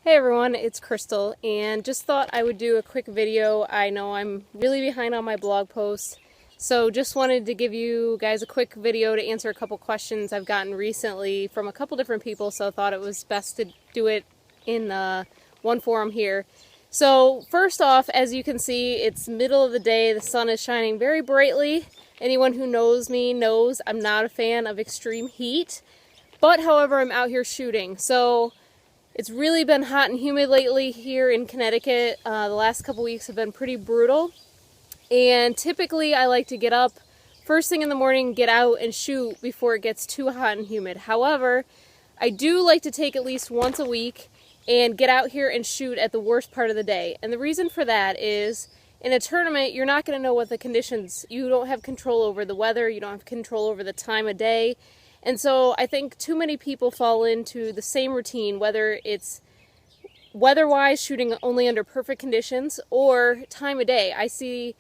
Hey everyone, it's Crystal, and just thought I would do a quick video. I know I'm really behind on my blog posts, so just wanted to give you guys a quick video to answer a couple questions I've gotten recently from a couple different people, so I thought it was best to do it in one forum here. So first off, as you can see, it's middle of the day, the sun is shining very brightly. Anyone who knows me knows I'm not a fan of extreme heat, but however, I'm out here shooting, so it's really been hot and humid lately here in Connecticut. The last couple weeks have been pretty brutal. And typically I like to get up first thing in the morning, get out and shoot before it gets too hot and humid. However, I do like to take at least once a week and get out here and shoot at the worst part of the day. And the reason for that is in a tournament, you're not going to know what the conditions, you don't have control over the weather, you don't have control over the time of day. And so I think too many people fall into the same routine, whether it's weather-wise, shooting only under perfect conditions, or time of day. I see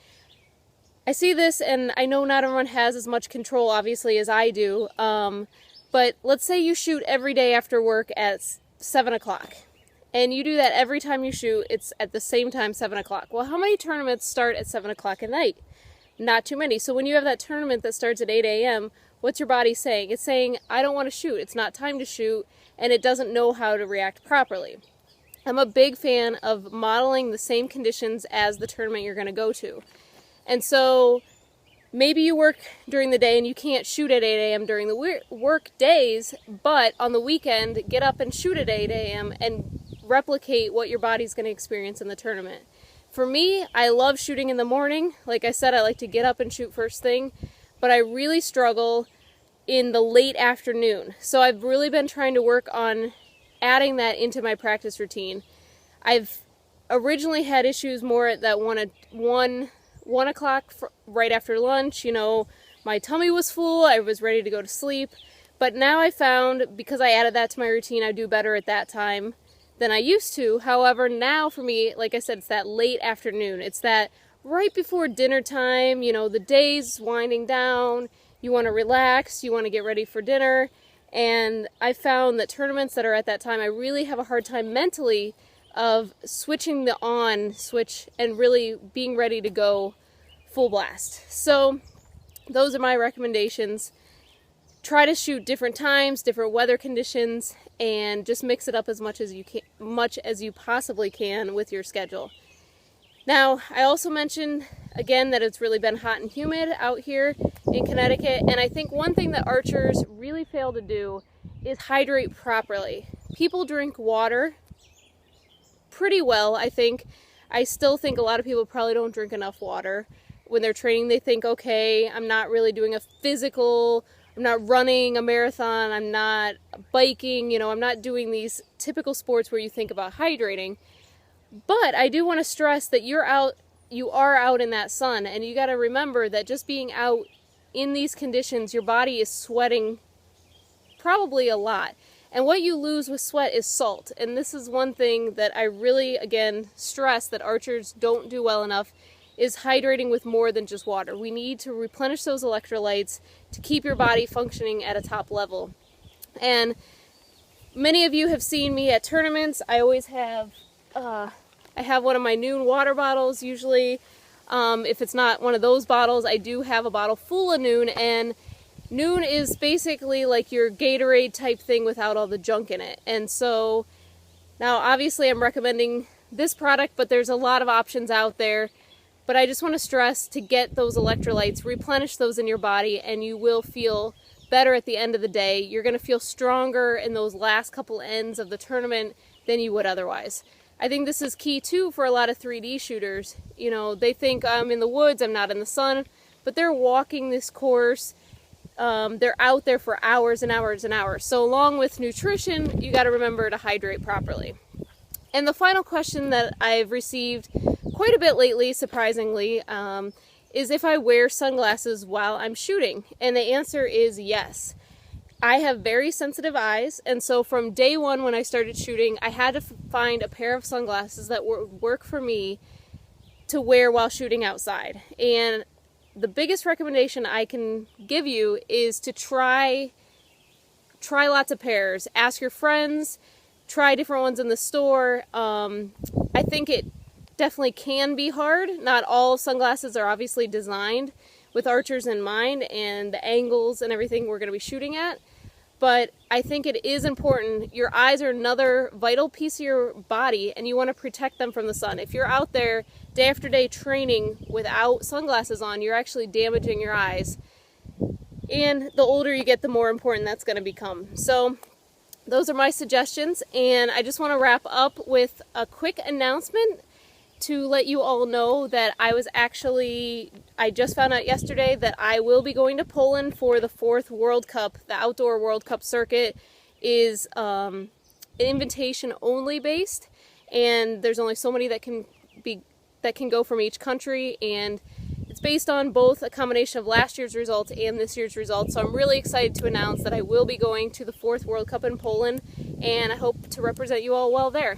this, and I know not everyone has as much control, obviously, as I do. But let's say you shoot every day after work at 7 o'clock. And you do that every time you shoot, it's at the same time, 7 o'clock. Well, how many tournaments start at 7 o'clock at night? Not too many. So when you have that tournament that starts at 8 a.m., what's your body saying? It's saying, I don't want to shoot. It's not time to shoot, and it doesn't know how to react properly. I'm a big fan of modeling the same conditions as the tournament you're going to go to. And so maybe you work during the day and you can't shoot at 8 a.m. during the work days, but on the weekend, get up and shoot at 8 a.m. and replicate what your body's going to experience in the tournament. For me, I love shooting in the morning. Like I said, I like to get up and shoot first thing, but I really struggle in the late afternoon. So I've really been trying to work on adding that into my practice routine. I've originally had issues more at that 1 o'clock right after lunch. You know, my tummy was full, I was ready to go to sleep. But now I found, because I added that to my routine, I do better at that time than I used to. However, now for me, like I said, it's that late afternoon. It's that right before dinner time, you know, the day's winding down, you want to relax, you want to get ready for dinner, and I found that tournaments that are at that time, I really have a hard time mentally of switching the on switch and really being ready to go full blast. So those are my recommendations. Try to shoot different times, different weather conditions, and just mix it up as much as you possibly can with your schedule. Now, I also mentioned, again, that it's really been hot and humid out here in Connecticut, and I think one thing that archers really fail to do is hydrate properly. People drink water pretty well, I think. I still think a lot of people probably don't drink enough water. When they're training, they think, okay, I'm not really doing a physical, I'm not running a marathon, I'm not biking, you know, I'm not doing these typical sports where you think about hydrating. But I do want to stress that you are out in that sun, and you got to remember that just being out in these conditions, your body is sweating probably a lot. And what you lose with sweat is salt. And this is one thing that I really, again, stress that archers don't do well enough, is hydrating with more than just water. We need to replenish those electrolytes to keep your body functioning at a top level. And many of you have seen me at tournaments. I always have I have one of my Noon water bottles usually. If it's not one of those bottles, I do have a bottle full of Noon, and Noon is basically like your Gatorade type thing without all the junk in it. And so now obviously I'm recommending this product, but there's a lot of options out there. But I just want to stress to get those electrolytes, replenish those in your body, and you will feel better at the end of the day. You're going to feel stronger in those last couple ends of the tournament than you would otherwise. I think this is key too for a lot of 3D shooters. You know, they think I'm in the woods, I'm not in the sun, but they're walking this course. They're out there for hours and hours and hours. So along with nutrition, you got to remember to hydrate properly. And the final question that I've received quite a bit lately, surprisingly, is if I wear sunglasses while I'm shooting. And the answer is yes. I have very sensitive eyes, and so from day one when I started shooting, I had to find a pair of sunglasses that would work for me to wear while shooting outside. And the biggest recommendation I can give you is to try lots of pairs. Ask your friends, try different ones in the store. I think it definitely can be hard. Not all sunglasses are obviously designed with archers in mind and the angles and everything we're going to be shooting at. But I think it is important. Your eyes are another vital piece of your body, and you want to protect them from the sun. If you're out there day after day training without sunglasses on, you're actually damaging your eyes. And the older you get, the more important that's going to become. So those are my suggestions, and I just want to wrap up with a quick announcement to let you all know that I just found out yesterday that I will be going to Poland for the 4th World Cup. The outdoor World Cup circuit is an invitation only based, and there's only so many that can go from each country, and it's based on both a combination of last year's results and this year's results. So I'm really excited to announce that I will be going to the 4th World Cup in Poland, and I hope to represent you all well there.